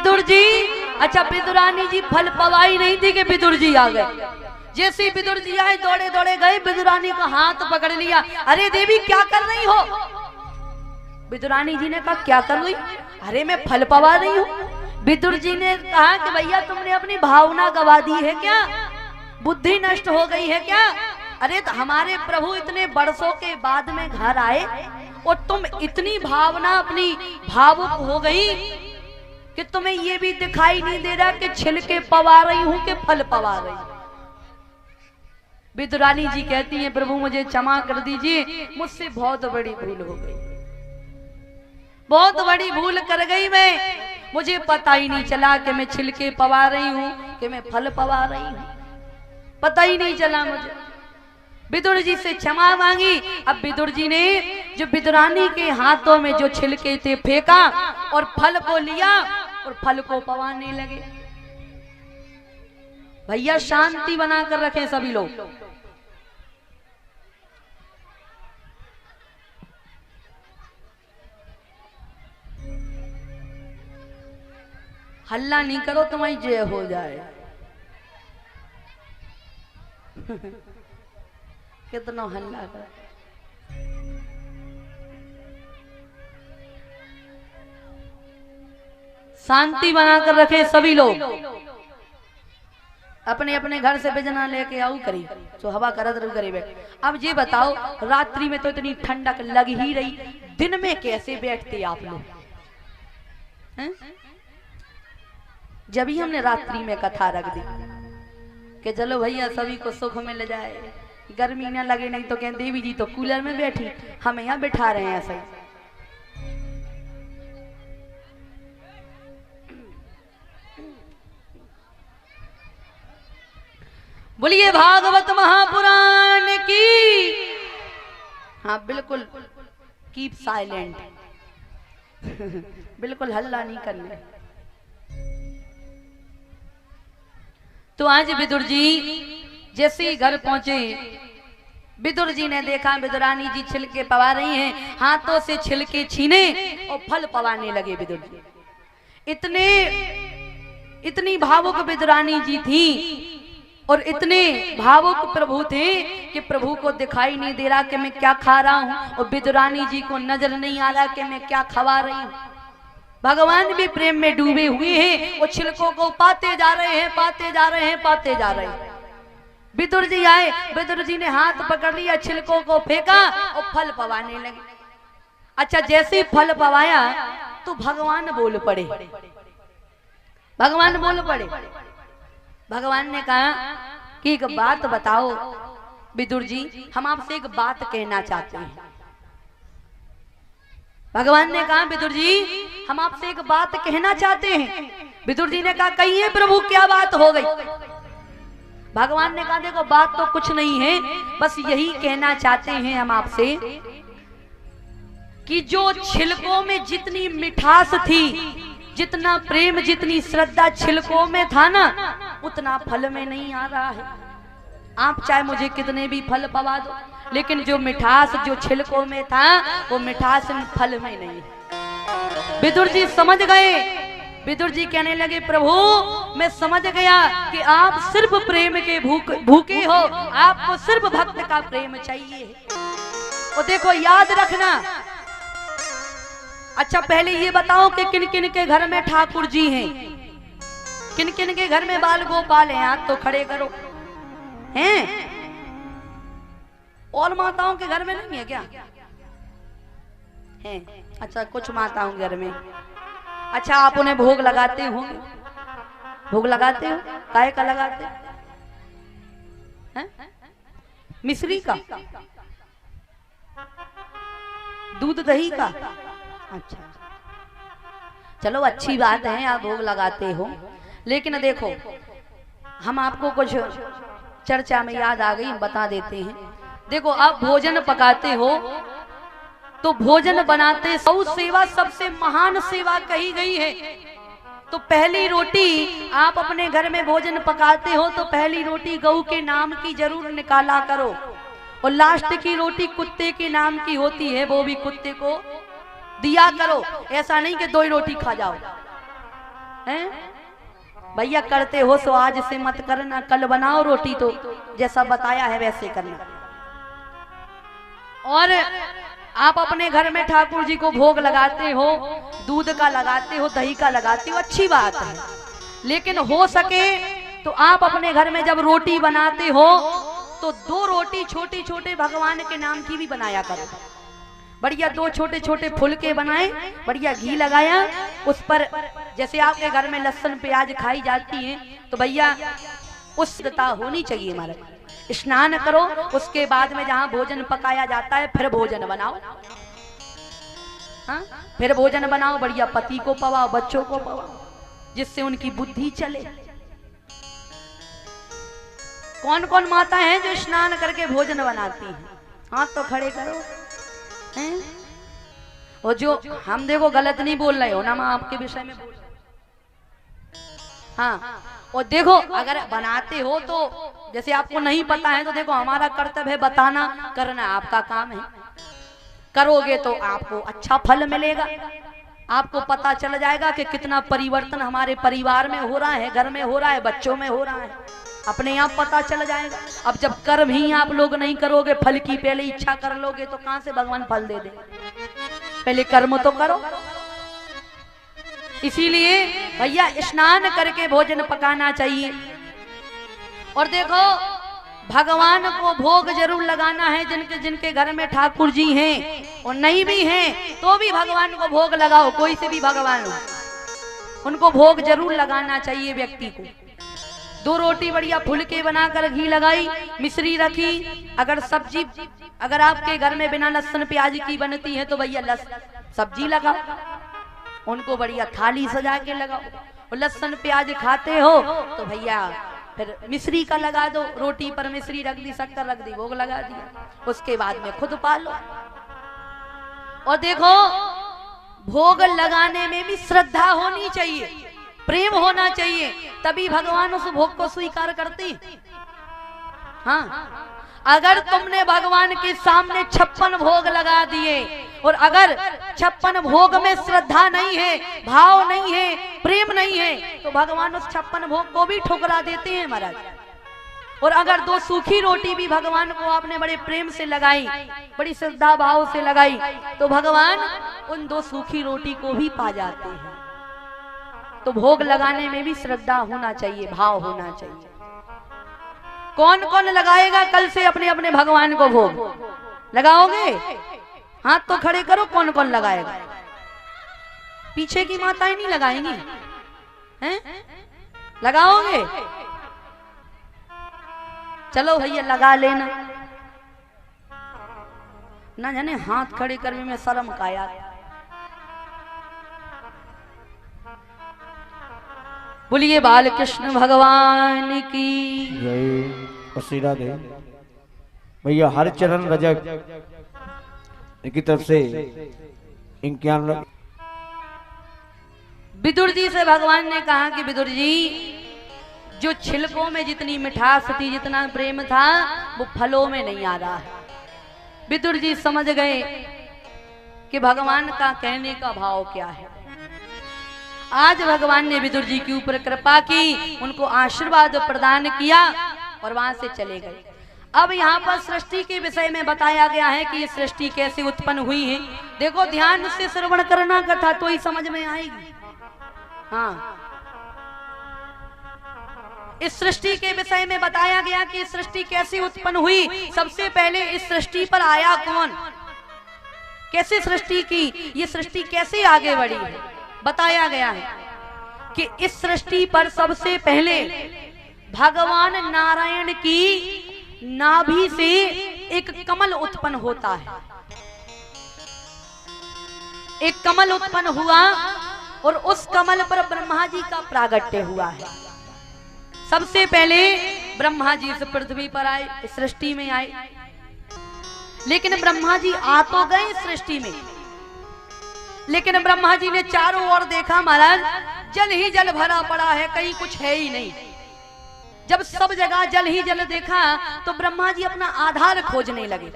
विदुर जी, अच्छा विदुरानी जी फल पवाई नहीं थी कि विदुर जी आ गए। जैसे विदुर जी आए दौड़े दौड़े गए, विदुरानी का हाथ पकड़ लिया। अरे देवी क्या कर रही हो? विदुरानी जी ने कहा क्या कर रही? अरे मैं फल पवा रही हूँ। विदुर जी ने कहा कि भैया तुमने अपनी भावना गवा दी है क्या? बुद्धि नष्ट हो गई है क्या? अरे तो हमारे प्रभु इतने बरसों के बाद में घर आए और तुम इतनी भावना अपनी भावुक हो गई कि तुम्हें ये भी दिखाई नहीं दे रहा कि छिलके पवा रही हूं कि फल पवा रही। विदुरानी जी कहती हैं प्रभु मुझे क्षमा कर दीजिए, मुझसे बहुत बड़ी भूल हो गई, बहुत बड़ी भूल कर गई मैं। मुझे पता ही नहीं चला कि मैं छिलके पवा रही हूँ कि मैं फल पवा रही हूँ, पता ही नहीं चला मुझे। विदुर जी से क्षमा मांगी। अब विदुर जी ने जो विदुरानी के हाथों में जो छिलके थे फेंका और फल को लिया और फल को पवाने लगे। भैया शांति बनाकर रखें सभी लोग। हल्ला नहीं करो तुम्हारी जय हो जाए। कितना हल्ला कर। शांति बनाकर रखे सभी लोग। अपने अपने घर से बिजना लेके आओ करी तो हवा करत रह करे बैठ। अब ये बताओ रात्रि में तो इतनी ठंडक लग ही रही, दिन में कैसे बैठते आप लोग? जब ही हमने रात्रि में कथा रख दी कि चलो भैया सभी को सुख मिल जाए, गर्मी ना लगे, नहीं तो कहें देवी जी तो कूलर में बैठी, हम यहाँ बिठा रहे हैं। ऐसा ही बोलिए भागवत महापुराण की। हाँ बिल्कुल कीप साइलेंट, बिल्कुल हल्ला नहीं करना। तो आज विदुर जी जैसे ही घर पहुंचे, विदुर जी ने देखा विदुरानी जी छिलके पवा रही हैं, हाथों से छिलके छीने और फल पवाने लगे विदुर जी। इतनी भावुक विदुरानी जी थी और इतने भावुक प्रभु थे कि प्रभु को दिखाई नहीं दे रहा कि मैं क्या खा रहा हूं और विदुरानी जी को नजर नहीं आ रहा कि मैं क्या खवा रही हूं। भगवान भी प्रेम में डूबे हुए हैं और छिलकों को पाते जा रहे हैं, पाते जा रहे हैं, पाते जा रहे हैं। विदुर जी आए, विदुर जी ने हाथ पकड़ लिया, छिलकों को फेंका और फल पवाने लगे। अच्छा जैसे ही फल पवाया तो भगवान बोल पड़े। भगवान बोल पड़े। भगवान ने कहा कि एक बात बताओ विदुर जी, हम आपसे एक बात कहना चाहते हैं। भगवान ने कहा विदुर जी हम आपसे एक बात कहना चाहते हैं। विदुर जी ने कहा कहिए प्रभु क्या बात हो गई? भगवान ने कहा देखो बात तो कुछ नहीं है, बस यही कहना चाहते हैं हम आपसे कि जो छिलकों में जितनी मिठास थी, जितना प्रेम, जितनी श्रद्धा छिलकों में था ना, उतना फल में नहीं आ रहा है। आप चाहे मुझे कितने भी फल पवा दो, लेकिन जो मिठास जो छिलकों में था वो मिठास फल में नहीं है। विदुर जी समझ गए। विदुर जी कहने लगे प्रभु मैं समझ गया कि आप सिर्फ प्रेम के भूखे हो, आपको सिर्फ भक्त का प्रेम चाहिए। और देखो याद रखना। अच्छा पहले ये बताओ कि किन किन के घर में ठाकुर जी हैं, किन किन के घर में बाल गोपाल हैं? हाथ तो खड़े करो। हैं? और माताओं के घर में नहीं है क्या? हैं? अच्छा कुछ माताओं के घर में। अच्छा आप उन्हें भोग लगाते होंगे? भोग लगाते हो? काय का लगाते हैं? मिश्री का, दूध दही का? अच्छा चलो अच्छी बात है आप भोग लगाते हो, लेकिन देखो हम आपको कुछ चर्चा में याद आ गई, बता देते हैं। देखो आप भोजन पकाते हो तो भोजन बनाते गौ सेवा सबसे महान सेवा कही गई है। तो पहली रोटी आप अपने घर में भोजन पकाते हो तो पहली रोटी गौ के नाम की जरूर निकाला करो, और लास्ट की रोटी कुत्ते के नाम की होती है, वो भी कुत्ते को दिया करो। ऐसा नहीं कि दो ही रोटी खा जाओ। हैं? भैया करते हो सो आज से मत करना, कल बनाओ रोटी तो जैसा बताया है वैसे करना। और आप अपने घर में ठाकुर जी को भोग लगाते हो, दूध का लगाते हो, दही का लगाते हो, अच्छी बात है। लेकिन हो सके तो आप अपने घर में जब रोटी बनाते हो तो 2 रोटी छोटी छोटे भगवान के नाम की भी बनाया करो। बढ़िया 2 छोटे छोटे फुलके बनाए, बढ़िया घी लगाया उस पर। जैसे आपके घर में लहसुन प्याज खाई जाती है तो भैया उष्णता होनी चाहिए हमारे। स्नान करो, उसके बाद में जहां भोजन पकाया जाता है फिर भोजन बनाओ। हाँ, फिर भोजन बनाओ, बढ़िया पति को पवाओ, बच्चों को पवाओ, जिससे उनकी बुद्धि चले। कौन कौन माता हैं जो स्नान करके भोजन बनाती हैं? हाथ तो खड़े करो हैं? और जो हम देखो गलत नहीं बोल रहे हो ना, मैं आपके विषय में बोल रहा हूं। हाँ, और देखो अगर बनाते हो तो जैसे आपको नहीं पता है तो देखो हमारा कर्तव्य है बताना, करना आपका काम है। करोगे तो आपको अच्छा फल मिलेगा, आपको पता चल जाएगा कि कितना परिवर्तन हमारे परिवार में हो रहा है, घर में हो रहा है, बच्चों में हो रहा है, अपने आप पता चल जाएगा। अब जब कर्म ही आप लोग नहीं करोगे, फल की पहले इच्छा कर लोगे तो कहां से भगवान फल दे दे? पहले कर्म तो करो। इसीलिए भैया स्नान करके भोजन पकाना चाहिए। और देखो भगवान को भोग जरूर लगाना है। जिनके जिनके घर में ठाकुर जी हैं और नहीं भी हैं तो भी भगवान को भोग लगाओ, कोई से भी भगवान हो, उनको भोग जरूर लगाना चाहिए व्यक्ति को। 2 रोटी बढ़िया फुलके बनाकर घी लगाई, मिश्री रखी। अगर सब्जी अगर आपके घर में बिना लहसुन प्याज की बनती है तो भैया सब्जी लगाओ, उनको बढ़िया थाली सजा के लगाओ। और लहसुन प्याज खाते हो तो भैया फिर मिश्री का लगा दो, रोटी पर मिश्री रख दी, शक्कर रख दी, भोग लगा दिया, उसके बाद में खुद पालो। और देखो भोग लगाने में भी श्रद्धा होनी चाहिए, प्रेम होना चाहिए, तभी भगवान उस भोग को स्वीकार करते। हाँ, अगर तुमने भगवान के सामने 56 भोग लगा दिए और अगर 56 भोग में श्रद्धा नहीं है, भाव नहीं है, प्रेम नहीं है तो भगवान उस 56 भोग को भी ठुकरा देते हैं महाराज। और अगर 2 सूखी रोटी भी भगवान को आपने बड़े प्रेम से लगाई, बड़ी श्रद्धा भाव से लगाई तो भगवान उन 2 सूखी रोटी को भी पा जाते हैं। तो भोग लगाने में भी श्रद्धा होना चाहिए, भाव होना चाहिए। कौन कौन लगाएगा कल से अपने अपने भगवान को भोग? लगाओगे? हाथ तो खड़े करो, कौन कौन लगाएगा? पीछे की माताएं नहीं लगाएंगी हैं? लगाओगे? चलो भैया लगा लेना। ना जाने हाथ खड़े करने में शर्म का यार। बोलिए बाल कृष्ण भगवान की जय। श्री राधे। भैया हर चरण रजक की तरफ से इनके विदुर जी से भगवान ने कहा कि विदुर जी, जो छिलकों में जितनी मिठास थी, जितना प्रेम था, वो फलों में नहीं आ रहा है। विदुर जी समझ गए कि भगवान का कहने का भाव क्या है। आज भगवान ने विदुर जी के ऊपर कृपा की, उनको आशीर्वाद प्रदान किया और वहां से चले गए। अब यहाँ पर सृष्टि के विषय में बताया गया है कि ये सृष्टि कैसे उत्पन्न हुई है। देखो ध्यान से श्रवण करना कथा तो ही समझ में आएगी। हाँ, इस सृष्टि के विषय में बताया गया कि सृष्टि कैसे उत्पन्न हुई। सबसे पहले इस सृष्टि पर आया कौन, कैसे सृष्टि की, ये सृष्टि कैसे आगे बढ़ी है बताया गया है कि इस सृष्टि पर सबसे पहले भगवान नारायण की नाभि से एक कमल उत्पन्न होता है। एक कमल उत्पन्न हुआ और उस कमल पर ब्रह्मा जी का प्रागट्य हुआ है। सबसे पहले ब्रह्मा जी इस पृथ्वी पर आए, इस सृष्टि में आए। लेकिन ब्रह्मा जी आ तो गए इस सृष्टि में, लेकिन ब्रह्मा जी ने चारों ओर देखा, महाराज जल ही जल भरा पड़ा है, कहीं कुछ है ही नहीं। जब सब जगह जल ही जल देखा तो ब्रह्मा जी अपना आधार खोजने लगे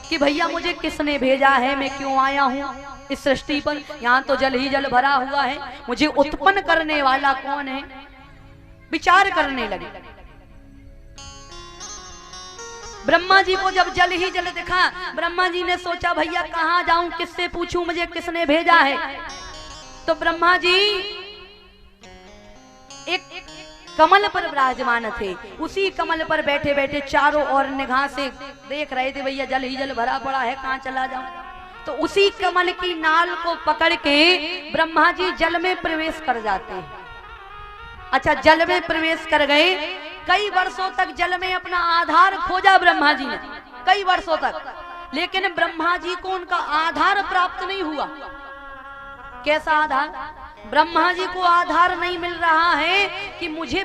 कि भैया मुझे किसने भेजा है, मैं क्यों आया हूं। इस सृष्टि पर, यहाँ तो जल ही जल भरा हुआ है, मुझे उत्पन्न करने वाला कौन है? विचार करने लगे। ब्रह्मा जी को जब जल ही जल दिखा, ब्रह्मा जी ने सोचा भैया कहाँ जाऊं, किससे पूछूं, मुझे किसने भेजा है? तो ब्रह्मा जी एक कमल पर विराजमान थे, उसी कमल पर बैठे बैठे चारों ओर निगाह से देख रहे थे, भैया जल ही जल भरा पड़ा है, कहाँ चला जाऊं? तो उसी कमल की नाल को पकड़ के ब्रह्मा जी जल में प्रवेश कर जाते हैं। अच्छा, जल में प्रवेश कर गए, कई वर्षों तक जल में अपना आधार खोजा ब्रह्मा जी ने, कई वर्षों तक, लेकिन ब्रह्मा जी को उनका आधार प्राप्त नहीं हुआ। कैसा आधार? ब्रह्मा जी को आधार नहीं मिल रहा है कि मुझे